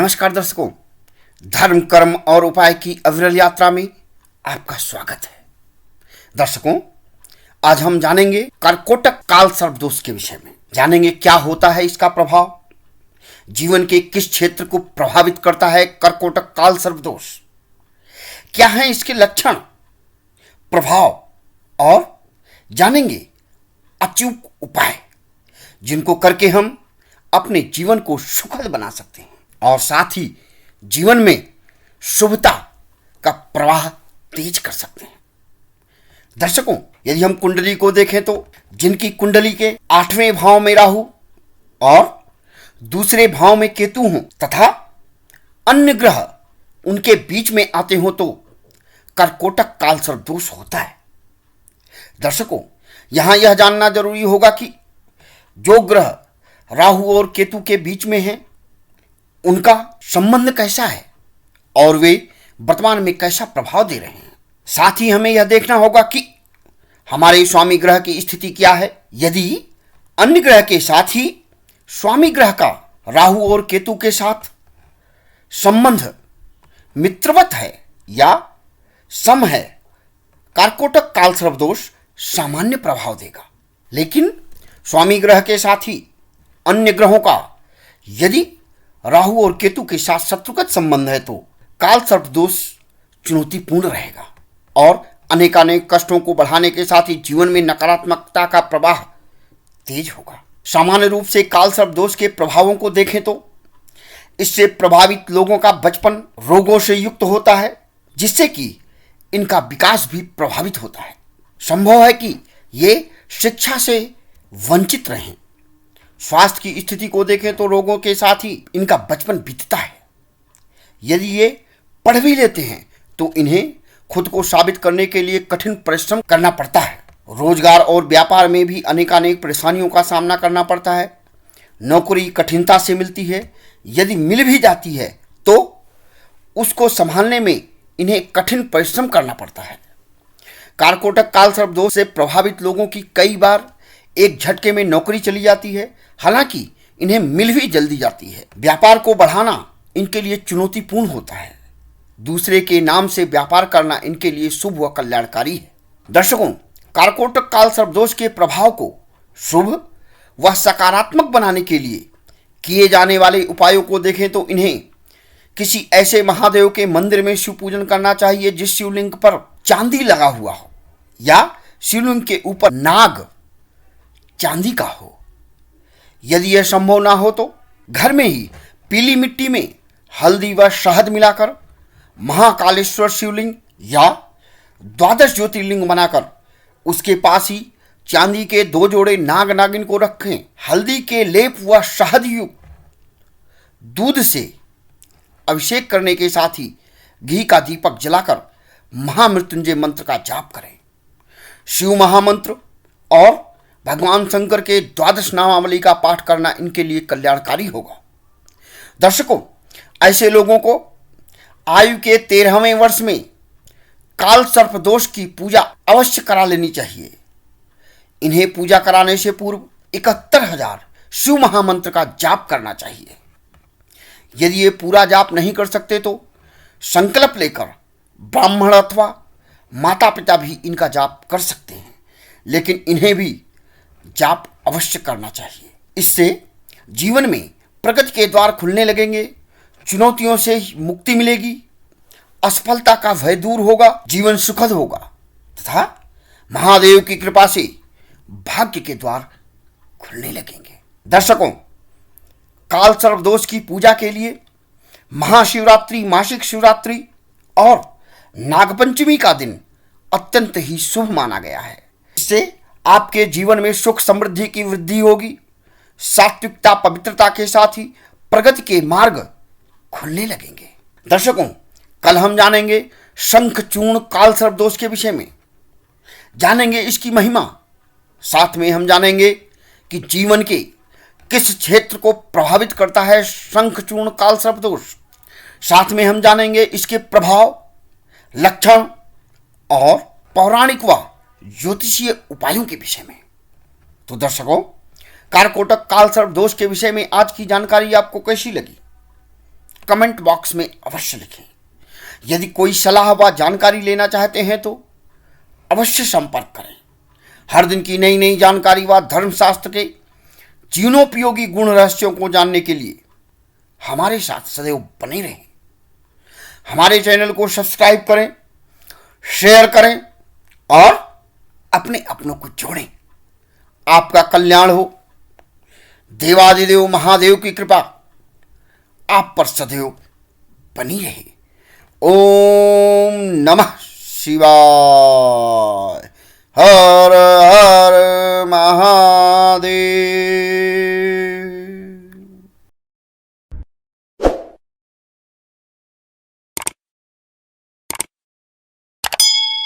नमस्कार दर्शकों, धर्म कर्म और उपाय की अविरल यात्रा में आपका स्वागत है। दर्शकों, आज हम जानेंगे कर्कोटक काल सर्प दोष के विषय में। जानेंगे क्या होता है इसका प्रभाव, जीवन के किस क्षेत्र को प्रभावित करता है कर्कोटक काल सर्प दोष, क्या है इसके लक्षण, प्रभाव और जानेंगे अचूक उपाय जिनको करके हम अपने जीवन को सुखद बना सकते हैं और साथ ही जीवन में शुभता का प्रवाह तेज कर सकते हैं। दर्शकों, यदि हम कुंडली को देखें तो जिनकी कुंडली के 8वें भाव में राहु और दूसरे भाव में केतु हों तथा अन्य ग्रह उनके बीच में आते हों तो कर्कोटक काल सर्प दोष होता है। दर्शकों, यहां यह जानना जरूरी होगा कि जो ग्रह राहु और केतु के बीच में हैं उनका संबंध कैसा है और वे वर्तमान में कैसा प्रभाव दे रहे हैं। साथ ही हमें यह देखना होगा कि हमारे स्वामी ग्रह की स्थिति क्या है। यदि अन्य ग्रह के साथ ही स्वामी ग्रह का राहु और केतु के साथ संबंध मित्रवत है या सम है, कर्कोटक काल सर्प दोष सामान्य प्रभाव देगा। लेकिन स्वामी ग्रह के साथ ही अन्य ग्रहों का यदि राहु और केतु के साथ शत्रुगत संबंध है तो काल सर्प दोष चुनौतीपूर्ण रहेगा और अनेकानेक कष्टों को बढ़ाने के साथ ही जीवन में नकारात्मकता का प्रवाह तेज होगा। सामान्य रूप से काल सर्प दोष के प्रभावों को देखें तो इससे प्रभावित लोगों का बचपन रोगों से युक्त होता है, जिससे कि इनका विकास भी प्रभावित होता है। संभव है कि ये शिक्षा से वंचित रहें। स्वास्थ्य की स्थिति को देखें तो रोगों के साथ ही इनका बचपन बीतता है। यदि ये पढ़ भी लेते हैं तो इन्हें खुद को साबित करने के लिए कठिन परिश्रम करना पड़ता है। रोजगार और व्यापार में भी अनेकानेक परेशानियों का सामना करना पड़ता है। नौकरी कठिनता से मिलती है, यदि मिल भी जाती है तो उसको संभालने में इन्हें कठिन परिश्रम करना पड़ता है। कर्कोटक काल सर्प दोष से प्रभावित लोगों की कई बार एक झटके में नौकरी चली जाती है, हालांकि इन्हें मिल भी जल्दी जाती है। व्यापार को बढ़ाना इनके लिए चुनौतीपूर्ण होता है। दूसरे के नाम से व्यापार करना इनके लिए शुभ व कल्याणकारी है। दर्शकों, कर्कोटक काल सर्प दोष के प्रभाव को शुभ व सकारात्मक बनाने के लिए किए जाने वाले उपायों को देखें तो इन्हें किसी ऐसे महादेव के मंदिर में शिव पूजन करना चाहिए जिस शिवलिंग पर चांदी लगा हुआ हो या शिवलिंग के ऊपर नाग चांदी का हो। यदि यह संभव ना हो तो घर में ही पीली मिट्टी में हल्दी व शहद मिलाकर महाकालेश्वर शिवलिंग या 12 ज्योतिर्लिंग बनाकर उसके पास ही चांदी के 2 जोड़े नाग नागिन को रखें। हल्दी के लेप व शहद युक्त दूध से अभिषेक करने के साथ ही घी का दीपक जलाकर महामृत्युंजय मंत्र का जाप करें। शिव महामंत्र और भगवान शंकर के 12 नामावली का पाठ करना इनके लिए कल्याणकारी होगा। दर्शकों, ऐसे लोगों को आयु के 13वें वर्ष में काल सर्प दोष की पूजा अवश्य करा लेनी चाहिए। इन्हें पूजा कराने से पूर्व 71,000 शिव महामंत्र का जाप करना चाहिए। यदि ये पूरा जाप नहीं कर सकते तो संकल्प लेकर ब्राह्मण अथवा माता पिता भी इनका जाप कर सकते हैं, लेकिन इन्हें भी जाप अवश्य करना चाहिए। इससे जीवन में प्रगति के द्वार खुलने लगेंगे, चुनौतियों से मुक्ति मिलेगी, असफलता का भय दूर होगा, जीवन सुखद होगा तथा महादेव की कृपा से भाग्य के द्वार खुलने लगेंगे। दर्शकों, काल सर्प दोष की पूजा के लिए महाशिवरात्रि, मासिक शिवरात्रि और नागपंचमी का दिन अत्यंत ही शुभ माना गया है। इससे आपके जीवन में सुख समृद्धि की वृद्धि होगी, सात्विकता पवित्रता के साथ ही प्रगति के मार्ग खुलने लगेंगे। दर्शकों, कल हम जानेंगे शंखचूर्ण काल सर्प दोष के विषय में, जानेंगे इसकी महिमा। साथ में हम जानेंगे कि जीवन के किस क्षेत्र को प्रभावित करता है शंखचूर्ण काल सर्प दोष। साथ में हम जानेंगे इसके प्रभाव, लक्षण और पौराणिक व ज्योतिषीय उपायों के विषय में। तो दर्शकों, कर्कोटक काल सर्प दोष के विषय में आज की जानकारी आपको कैसी लगी? कमेंट बॉक्स में अवश्य लिखें। यदि कोई सलाह व जानकारी लेना चाहते हैं तो अवश्य संपर्क करें। हर दिन की नई नई जानकारी व धर्मशास्त्र के जीवनोपयोगी गुण रहस्यों को जानने के लिए हमारे साथ सदैव बने रहें। हमारे चैनल को सब्सक्राइब करें, शेयर करें और अपने अपनों को जोड़ें। आपका कल्याण हो। देवादिदेव महादेव की कृपा आप पर सदैव बनी रहे। ओम नमः शिवाय।